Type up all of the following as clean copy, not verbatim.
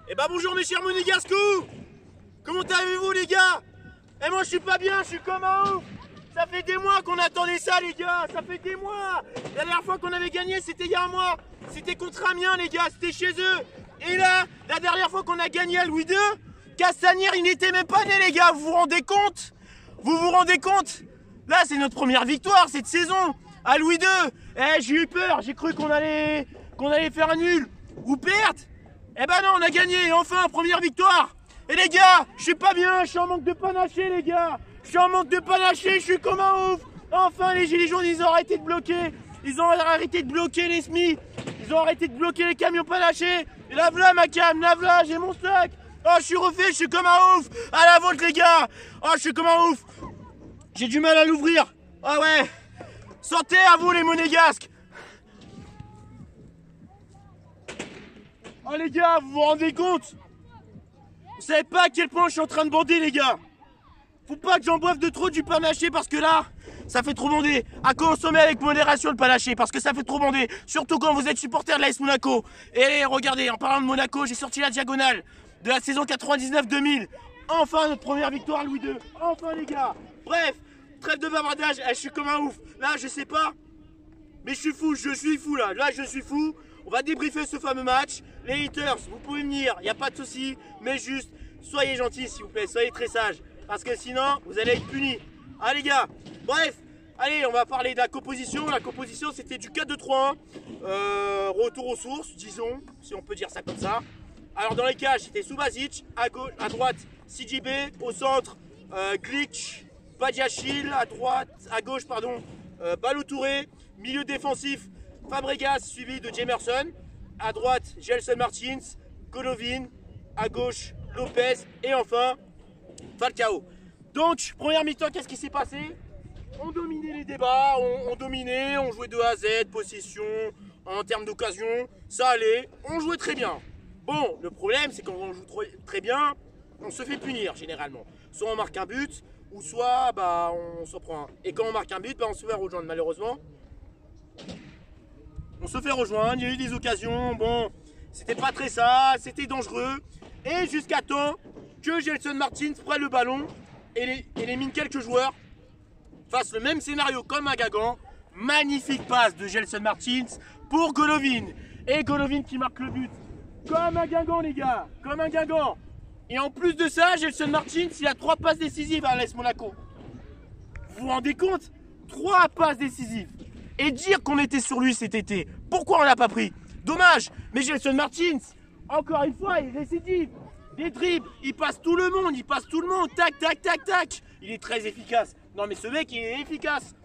Eh bah bonjour mes chers monégascous. Comment allez-vous les gars? Eh moi je suis pas bien, je suis comme un ouf. Ça fait des mois qu'on attendait ça les gars, ça fait des mois. La dernière fois qu'on avait gagné c'était il y a un mois. C'était contre Amiens les gars, c'était chez eux. Et là, la dernière fois qu'on a gagné à Louis II, Castagnère il n'était même pas né les gars, vous vous rendez compte? Vous vous rendez compte? Là c'est notre première victoire cette saison à Louis II. Eh j'ai eu peur, j'ai cru qu'on allait faire un nul ou perdre. Eh ben non, on a gagné, enfin, première victoire. Et les gars, je suis pas bien, je suis en manque de panaché les gars. Je suis en manque de panaché, je suis comme un ouf. Enfin, les gilets jaunes, ils ont arrêté de bloquer. Ils ont arrêté de bloquer les SMI. Ils ont arrêté de bloquer les camions panachés. Et la v'là ma cam, la v'là, j'ai mon sac. Oh, je suis refait, je suis comme un ouf. À la vôtre les gars. Oh, je suis comme un ouf. J'ai du mal à l'ouvrir. Ah ouais. Santé à vous les monégasques. Oh les gars, vous vous rendez compte? Vous savez pas à quel point je suis en train de bander les gars. Faut pas que j'en boive de trop du panaché parce que là, ça fait trop bander. À consommer avec modération le panaché parce que ça fait trop bander. Surtout quand vous êtes supporter de l'AS Monaco. Et regardez, en parlant de Monaco, j'ai sorti la diagonale de la saison 99-2000. Enfin notre première victoire Louis II. Enfin les gars. Bref, trêve de bavardage, je suis comme un ouf. Là je sais pas, mais je suis fou là. Là je suis fou. On va débriefer ce fameux match. Les haters, vous pouvez venir, il n'y a pas de souci. Mais juste, soyez gentils s'il vous plaît, soyez très sages. Parce que sinon, vous allez être punis. Ah les gars, bref. Allez, on va parler de la composition. La composition, c'était du 4-2-3-1. Retour aux sources, disons, si on peut dire ça comme ça. Alors dans les cages, c'était Subasic. À droite, CJB. Au centre, Glitch, Badiachil. À gauche, pardon, Balou Touré. Milieu défensif, Fabregas suivi de Jamerson, à droite Gelson Martins, Golovin, à gauche Lopez et enfin Falcao. Donc première mi-temps, qu'est-ce qui s'est passé? On dominait les débats, on dominait, on jouait de A à Z, possession, en termes d'occasion, ça allait, on jouait très bien. Bon, le problème c'est quand on joue très bien, on se fait punir généralement. Soit on marque un but, ou soit bah, on s'en prend un. Et quand on marque un but, bah, on se fait rejoindre malheureusement. On se fait rejoindre, il y a eu des occasions, bon, c'était pas très ça, c'était dangereux. Et jusqu'à temps que Gelson Martins prenne le ballon et élimine quelques joueurs, fasse le même scénario comme à Guingamp. Magnifique passe de Gelson Martins pour Golovin. Et Golovin qui marque le but. Comme un Guingamp les gars, comme un Guingamp. Et en plus de ça, Gelson Martins, il a 3 passes décisives à l'AS Monaco. Vous vous rendez compte? 3 passes décisives. Et dire qu'on était sur lui cet été, pourquoi on l'a pas pris? Dommage, mais Gelson Martins, encore une fois, il récidive. Des dribbles, il passe tout le monde, tac, tac, tac, tac. Il est très efficace. Non mais ce mec, il est efficace.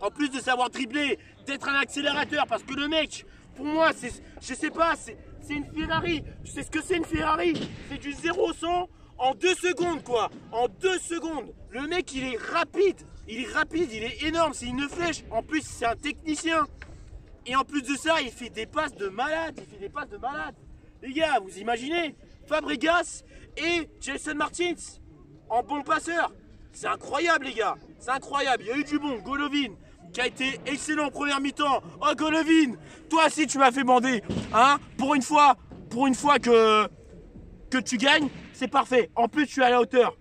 En plus de savoir dribbler, d'être un accélérateur, parce que le mec, pour moi, c'est, je sais pas, c'est une Ferrari. Tu sais ce que c'est une Ferrari? C'est du 0-100 en 2 secondes quoi. En 2 secondes. Le mec, il est rapide. Il est énorme, c'est une flèche. En plus, c'est un technicien. Et en plus de ça, il fait des passes de malade. Les gars, vous imaginez? Fabregas et Gelson Martins en bon passeur. C'est incroyable, les gars. C'est incroyable. Il y a eu du bon. Golovin qui a été excellent en première mi-temps. Oh, Golovin, toi aussi, tu m'as fait bander. Hein? Pour une fois que tu gagnes, c'est parfait. En plus, tu es à la hauteur.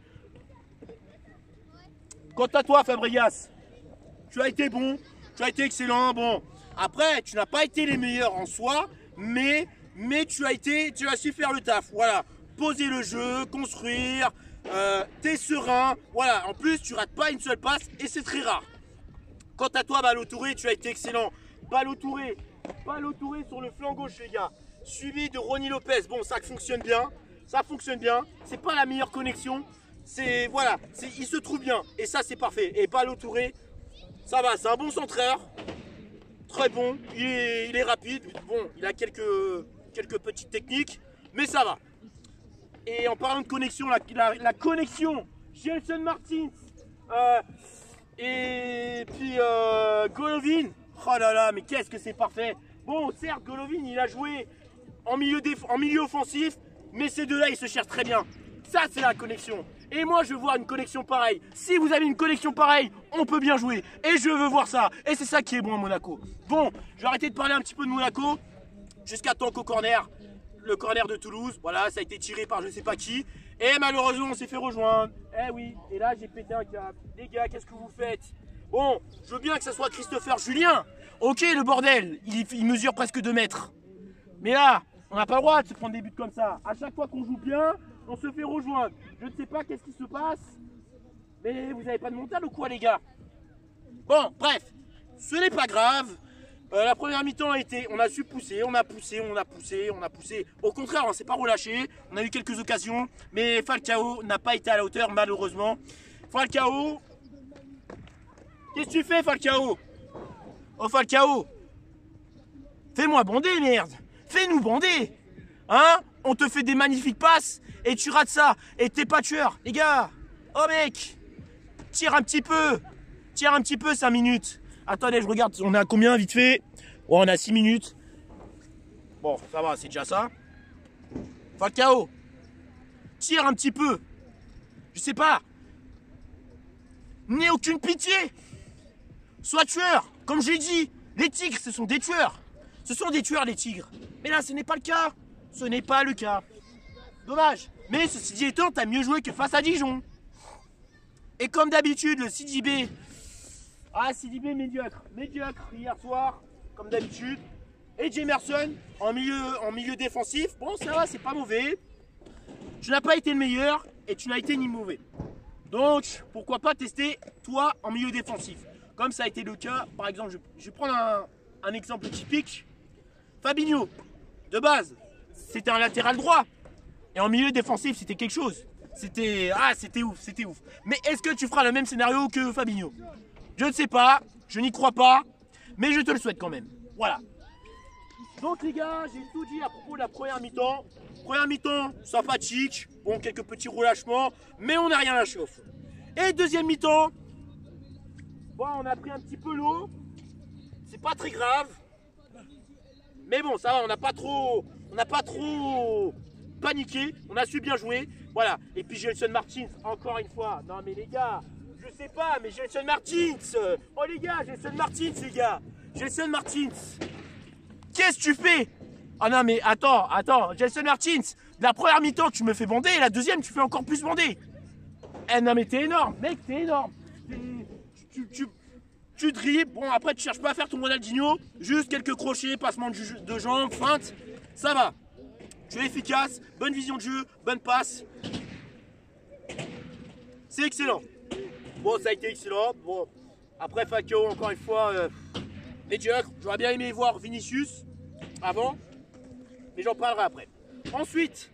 Quant à toi, Fabregas, tu as été bon, tu as été excellent. Bon, après, tu n'as pas été les meilleurs en soi, mais tu as su faire le taf. Voilà, poser le jeu, construire, t'es serein. Voilà, en plus, tu rates pas une seule passe et c'est très rare. Quant à toi, Balou Touré, tu as été excellent. Balou Touré sur le flanc gauche, les gars, suivi de Ronny Lopez. Bon, ça fonctionne bien, C'est pas la meilleure connexion. Voilà, il se trouve bien et ça c'est parfait. Et Balou Touré, ça va, c'est un bon centreur, très bon, il est rapide, bon, il a quelques petites techniques, mais ça va. Et en parlant de connexion, la connexion Gelson Martins et puis Golovin, oh là là, mais qu'est-ce que c'est parfait. Bon, certes, Golovin, il a joué en milieu offensif, mais ces deux-là, ils se cherchent très bien. Ça, c'est la connexion. Et moi, je veux voir une connexion pareille. Si vous avez une connexion pareille, on peut bien jouer. Et je veux voir ça. Et c'est ça qui est bon à Monaco. Bon, je vais arrêter de parler un petit peu de Monaco jusqu'à temps qu'au corner, le corner de Toulouse. Voilà, ça a été tiré par je sais pas qui. Et malheureusement, on s'est fait rejoindre. Eh oui, et là, j'ai pété un câble. Les gars, qu'est-ce que vous faites? Bon, je veux bien que ça soit Christopher Julien. Ok, le bordel, il mesure presque 2 mètres. Mais là, on n'a pas le droit de se prendre des buts comme ça. À chaque fois qu'on joue bien, on se fait rejoindre. Je ne sais pas qu'est-ce qui se passe. Mais vous n'avez pas de mental ou quoi, les gars? Bon, bref, ce n'est pas grave. La première mi-temps a été, on a su pousser, on a poussé. Au contraire, on ne s'est pas relâché. On a eu quelques occasions, mais Falcao n'a pas été à la hauteur, malheureusement. Falcao, qu'est-ce que tu fais, Falcao? Oh, Falcao, fais-moi bander, merde. Fais-nous bander. Hein? On te fait des magnifiques passes et tu rates ça. Et t'es pas tueur, les gars. Oh, mec, tire un petit peu. Tire un petit peu, 5 minutes. Attendez, je regarde, on a combien vite fait? Oh, on a 6 minutes. Bon, ça va, c'est déjà ça. Falcao, tire un petit peu. Je sais pas. N'aie aucune pitié. Sois tueur. Comme j'ai dit, les tigres, ce sont des tueurs. Ce sont des tueurs, les tigres. Mais là, ce n'est pas le cas. Ce n'est pas le cas. Dommage. Mais ceci dit étant, t'as mieux joué que face à Dijon. Et comme d'habitude, le CDB... Ah, CDB médiocre. Médiocre hier soir, comme d'habitude. Et Jemerson en milieu défensif. Bon, ça va, c'est pas mauvais. Tu n'as pas été le meilleur et tu n'as été ni mauvais. Donc, pourquoi pas tester toi en milieu défensif. Comme ça a été le cas, par exemple, je vais prendre un exemple typique. Fabinho, de base, c'était un latéral droit. Et en milieu défensif, c'était quelque chose. C'était ouf, c'était ouf. Mais est-ce que tu feras le même scénario que Fabinho? Je ne sais pas, je n'y crois pas, mais je te le souhaite quand même. Voilà. Donc les gars, j'ai tout dit à propos de la première mi-temps. Première mi-temps, sympathique. Bon, quelques petits relâchements, mais on n'a rien à chauffe. Et deuxième mi-temps, bon, on a pris un petit peu l'eau. C'est pas très grave. Mais bon, ça va, on n'a pas trop paniqué. On a su bien jouer. Voilà. Et puis Gelson Martins, encore une fois. Non mais les gars, je sais pas, mais Gelson Martins. Oh les gars, Gelson Martins, les gars. Gelson Martins. Qu'est-ce que tu fais? Ah non mais attends, Gelson Martins. La première mi-temps, tu me fais bander. Et la deuxième, tu fais encore plus bander. Eh non mais t'es énorme, mec, t'es énorme. Tu dribbles, bon après tu cherches pas à faire ton Ronaldinho, juste quelques crochets, passement de jambes, feinte, ça va. Tu es efficace, bonne vision de jeu, bonne passe. C'est excellent. Bon, ça a été excellent. Bon, après Falcao, encore une fois, médiocre. J'aurais bien aimé voir Vinicius avant, mais j'en parlerai après. Ensuite,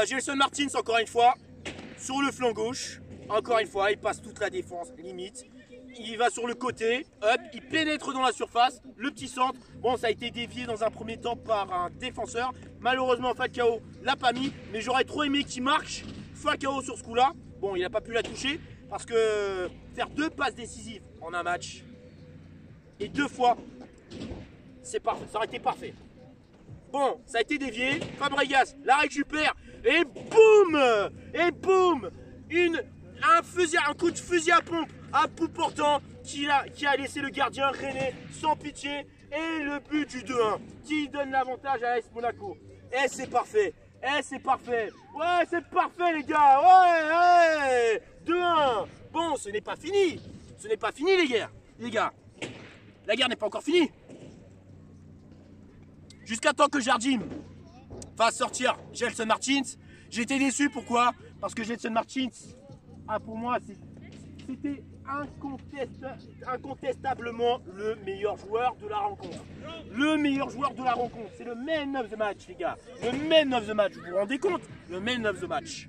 Gelson Martins, encore une fois, sur le flanc gauche. Encore une fois, il passe toute la défense, limite. Il va sur le côté, hop, il pénètre dans la surface, le petit centre. Bon, ça a été dévié dans un premier temps par un défenseur. Malheureusement, Falcao l'a pas mis, mais j'aurais trop aimé qu'il marque Falcao sur ce coup-là. Bon, il n'a pas pu la toucher parce que faire 2 passes décisives en un match et 2 fois, c'est parfait, ça aurait été parfait. Bon, ça a été dévié, Fabregas la récupère et boum! Et boum! Un coup de fusil à pompe à bout portant qui a laissé le gardien René sans pitié et le but du 2-1 qui donne l'avantage à AS Monaco. Et c'est parfait. Ouais, c'est parfait les gars. Ouais. 2-1. Bon, ce n'est pas fini. Ce n'est pas fini les gars. La guerre n'est pas encore finie. Jusqu'à temps que Jardim fasse sortir Gelson Martins. J'étais déçu, pourquoi? Parce que Gelson Martins, pour moi, c'était incontestablement le meilleur joueur de la rencontre. Le meilleur joueur de la rencontre. C'est le man of the match, les gars. Le man of the match. Vous vous rendez compte? Le man of the match.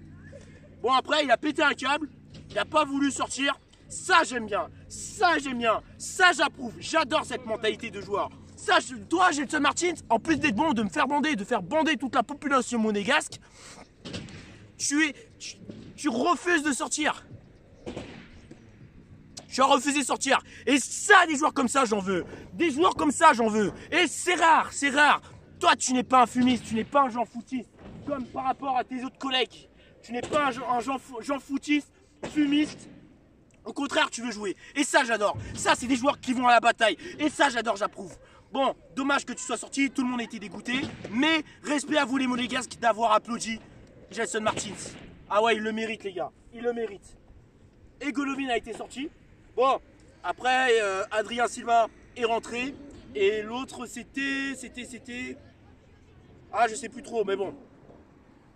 Bon, après, il a pété un câble. Il n'a pas voulu sortir. Ça, j'aime bien. Ça, j'approuve. J'adore cette mentalité de joueur. Ça, toi, Gelson Martins, en plus d'être bon, de me faire bander, de faire bander toute la population monégasque, tu refuses de sortir. Tu as refusé de sortir. Et ça, des joueurs comme ça, j'en veux. Des joueurs comme ça, j'en veux. Et c'est rare. Toi, tu n'es pas un fumiste, tu n'es pas un Jean footiste. Comme par rapport à tes autres collègues. Tu n'es pas un Jean footiste, fumiste. Au contraire, tu veux jouer. Et ça, j'adore. Ça, c'est des joueurs qui vont à la bataille. Et ça, j'adore, j'approuve. Bon, dommage que tu sois sorti, tout le monde était dégoûté. Mais respect à vous les monégasques d'avoir applaudi Gelson Martins. Ah ouais, il le mérite les gars, il le mérite. Et Golovin a été sorti. Bon, après Adrien Silva est rentré. Et l'autre c'était... Ah je sais plus trop, mais bon.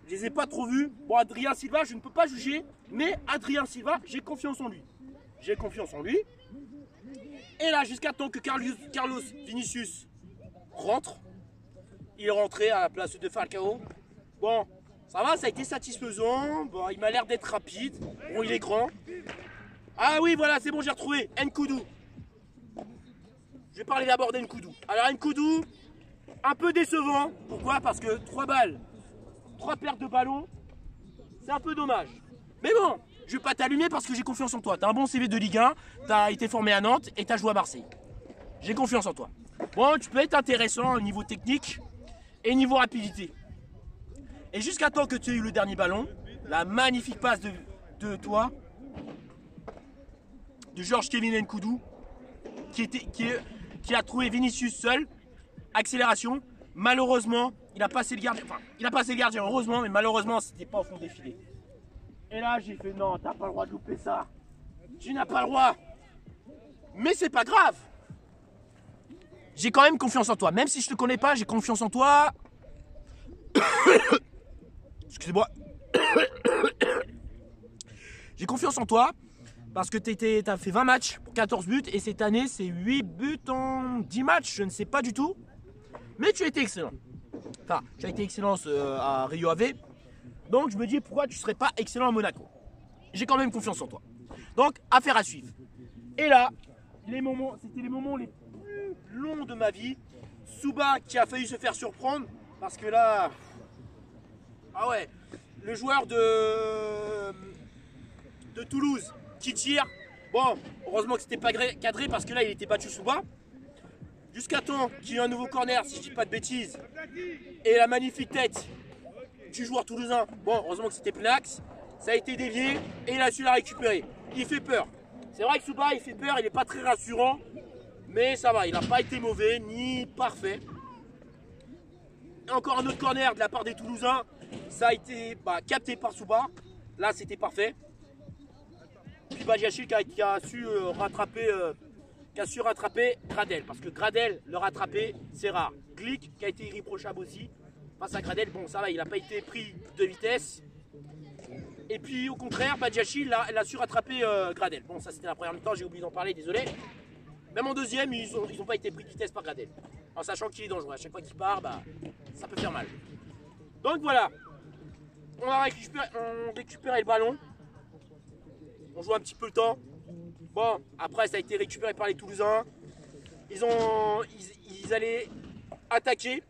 Je les ai pas trop vus. Bon, Adrien Silva, je ne peux pas juger. Mais Adrien Silva, j'ai confiance en lui. J'ai confiance en lui. Et là, jusqu'à temps que Carlos Vinicius rentre. Il est rentré à la place de Falcao. Bon, ça va, ça a été satisfaisant. Bon, il m'a l'air d'être rapide. Bon, il est grand. Ah oui, voilà, c'est bon, j'ai retrouvé. Nkoudou. Je vais parler d'abord d'Nkoudou. Alors, Nkoudou, un peu décevant. Pourquoi? Parce que 3 balles, 3 pertes de ballons, c'est un peu dommage. Mais bon, je vais pas t'allumer parce que j'ai confiance en toi. Tu as un bon CV de Ligue 1, tu as été formé à Nantes et tu as joué à Marseille. J'ai confiance en toi. Bon, tu peux être intéressant au niveau technique et niveau rapidité. Et jusqu'à temps que tu aies eu le dernier ballon, la magnifique passe de toi, de Georges Kevin Nkoudou, qui a trouvé Vinicius seul, accélération. Malheureusement, il a passé le gardien. Enfin, il a passé le gardien, heureusement, mais malheureusement, c'était pas au fond des filets. Et là, j'ai fait non, t'as pas le droit de louper ça. Tu n'as pas le droit. Mais c'est pas grave. J'ai quand même confiance en toi. Même si je te connais pas, j'ai confiance en toi. Excusez-moi. J'ai confiance en toi. Parce que t'as fait 20 matchs pour 14 buts. Et cette année, c'est 8 buts en 10 matchs. Je ne sais pas du tout. Mais tu as été excellent. Enfin, tu as été excellent à Rio Ave. Donc je me dis pourquoi tu ne serais pas excellent à Monaco. J'ai quand même confiance en toi. Donc affaire à suivre. Et là, c'était les moments les plus longs de ma vie. Souba qui a failli se faire surprendre. Parce que là... Ah ouais, le joueur de Toulouse qui tire. Bon, heureusement que c'était pas cadré parce que là il était battu Souba. Jusqu'à temps qu'il y ait un nouveau corner, si je dis pas de bêtises. Et la magnifique tête du joueur toulousain. Bon, heureusement que c'était plein axe. Ça a été dévié et il a su la récupérer. Il fait peur. C'est vrai que Souba, il fait peur, il n'est pas très rassurant. Mais ça va, il n'a pas été mauvais ni parfait. Et encore un autre corner de la part des Toulousains. Ça a été capté par Souba. Là, c'était parfait. Puis Badiachil qui a su rattraper Gradel. Parce que Gradel, le rattraper, c'est rare. Glick, qui a été irréprochable aussi. Face à Gradel, bon, ça va, il n'a pas été pris de vitesse. Et puis, au contraire, Badiachil, il a su rattraper Gradel. Bon, ça, c'était la première mi-temps, j'ai oublié d'en parler, désolé. Même en deuxième, ils n'ont pas été pris de vitesse par Gradel. En sachant qu'il est dangereux. À chaque fois qu'il part, ça peut faire mal. Donc voilà. On récupéré le ballon. On joue un petit peu le temps. Bon, après ça a été récupéré par les Toulousains. Ils allaient attaquer.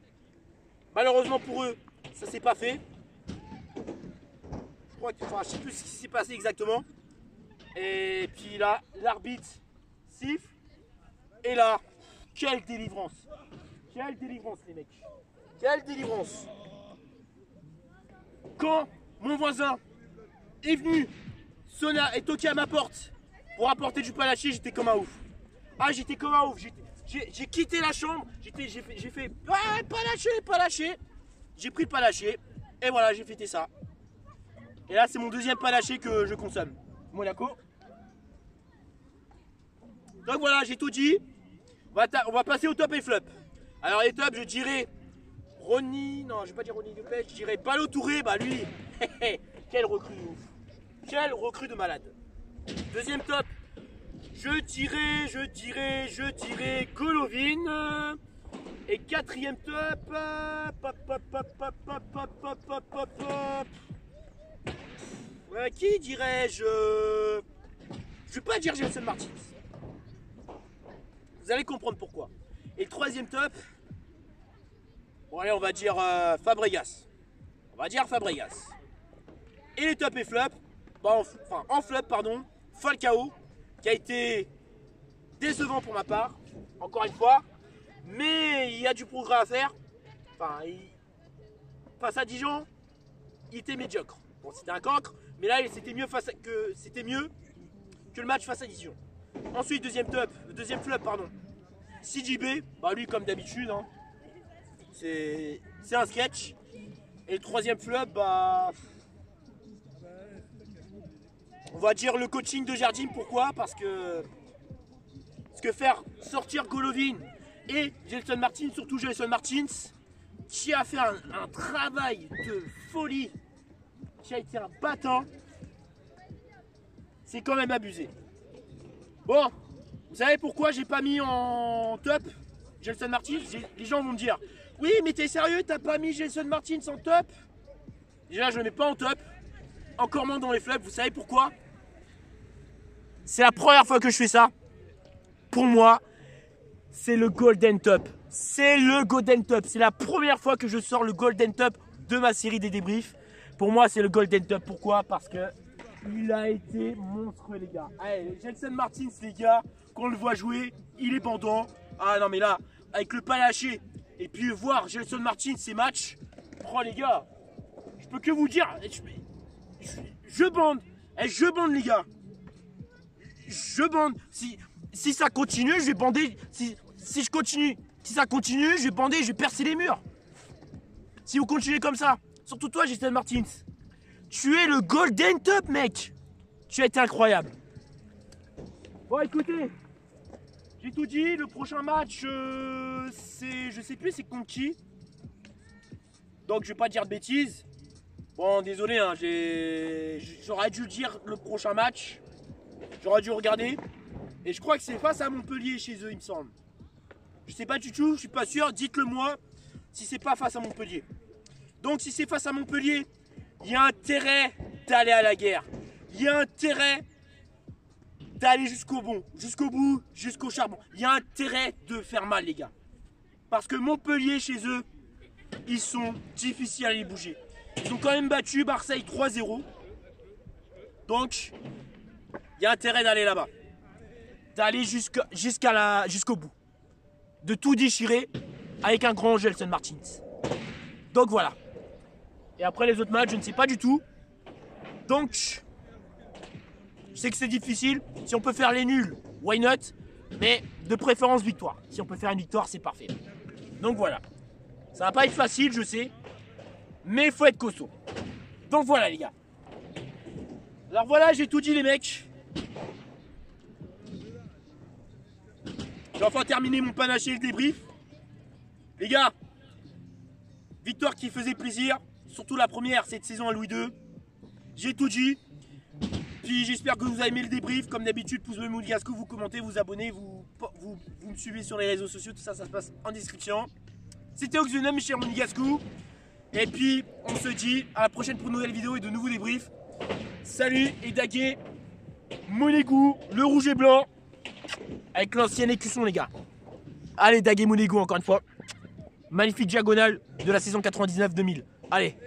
Malheureusement pour eux, ça s'est pas fait. Je sais plus ce qui s'est passé exactement. Et puis là, l'arbitre siffle. Et là, quelle délivrance. Quelle délivrance les mecs. Quelle délivrance. Quand mon voisin est venu sonner et toquer à ma porte pour apporter du palaché, j'étais comme un ouf. Ah, j'étais comme un ouf. J'ai quitté la chambre. J'ai fait ah, palaché. J'ai pris le palaché. Et voilà, j'ai fêté ça. Et là, c'est mon deuxième palaché que je consomme. Monaco. Donc voilà, j'ai tout dit. On va passer au top et flop. Alors les tops, je dirais Ronny, non, je vais pas dire Ronny Lopez, je dirais Balo Touré, lui, quel recrue de ouf. Quel recrue de malade. Deuxième top, je dirais Golovin. Et quatrième top, qui dirais-je? Je vais pas dire Gelson Martins. Vous allez comprendre pourquoi. Et le troisième top, bon allez, on va dire Fabregas. Et les top et flop, en flop, pardon, Falcao, qui a été décevant pour ma part, encore une fois, mais il y a du progrès à faire. Face à Dijon, il était médiocre. Bon, c'était un cancre, mais là, c'était mieux que le match face à Dijon. Ensuite, deuxième flop, pardon. CJB, bah lui comme d'habitude, hein, c'est un sketch. Et le troisième flop, bah, on va dire le coaching de Jardim. Pourquoi? Parce que faire sortir Golovin et Gelson Martins, surtout Gelson Martins, qui a fait un travail de folie, qui a été un battant, c'est quand même abusé. Bon, vous savez pourquoi j'ai pas mis en top Gelson Martins? Les gens vont me dire, oui mais t'es sérieux, t'as pas mis Gelson Martins en top? Déjà je le mets pas en top, encore moins dans les flops. Vous savez pourquoi? C'est la première fois que je fais ça. Pour moi, c'est le Golden Top. C'est le Golden Top. C'est la première fois que je sors le Golden Top de ma série des débriefs. Pour moi, c'est le Golden Top. Pourquoi? Parce que il a été monstrueux, les gars. Allez, Gelson Martins, les gars, quand on le voit jouer, il est bandant. Ah non, mais là, avec le pas lâché, et puis voir Gelson Martins, ses matchs, oh les gars, je peux que vous dire, je bande. Je bande, les gars. Je bande. Si ça continue, je vais bander. Si ça continue, je vais bander, je vais percer les murs. Si vous continuez comme ça, surtout toi, Gelson Martins, tu es le Golden Top, mec. Tu as été incroyable. Bon, écoutez, j'ai tout dit. Le prochain match, je sais plus, c'est contre qui. Donc, je vais pas dire de bêtises. Bon, désolé, hein, j'aurais dû dire le prochain match. J'aurais dû regarder. Et je crois que c'est face à Montpellier chez eux, il me semble. Je sais pas du tout, je suis pas sûr. Dites-le moi si c'est pas face à Montpellier. Donc si c'est face à Montpellier, il y a intérêt d'aller à la guerre. Il y a intérêt d'aller jusqu'au bout, jusqu'au charbon. Il y a intérêt de faire mal, les gars. Parce que Montpellier, chez eux, ils sont difficiles à les bouger. Ils ont quand même battu Marseille 3-0. Donc, il y a intérêt d'aller là-bas. D'aller jusqu'au bout. De tout déchirer avec un grand Gelson Martins. Donc voilà. Et après les autres matchs, je ne sais pas du tout. Donc, je sais que c'est difficile. Si on peut faire les nuls, why not? Mais de préférence victoire. Si on peut faire une victoire, c'est parfait. Donc voilà. Ça va pas être facile, je sais. Mais il faut être costaud. Donc voilà, les gars. Alors voilà, j'ai tout dit, les mecs. J'ai enfin terminé mon panaché et le débrief. Les gars, victoire qui faisait plaisir. Surtout la première cette saison à Louis II. J'ai tout dit. Puis j'espère que vous avez aimé le débrief. Comme d'habitude, pouce bleu Monégasco, vous commentez, vous abonnez, vous me suivez sur les réseaux sociaux. Tout ça, ça se passe en description. C'était Oxvenom, mes chers Monégasco. Et puis, on se dit à la prochaine pour une nouvelle vidéo et de nouveaux débriefs. Salut et Daguet, Monégou, le rouge et blanc. Avec l'ancien écusson, les gars. Allez, Daguet Monégou, encore une fois. Magnifique diagonale de la saison 99-2000. Allez.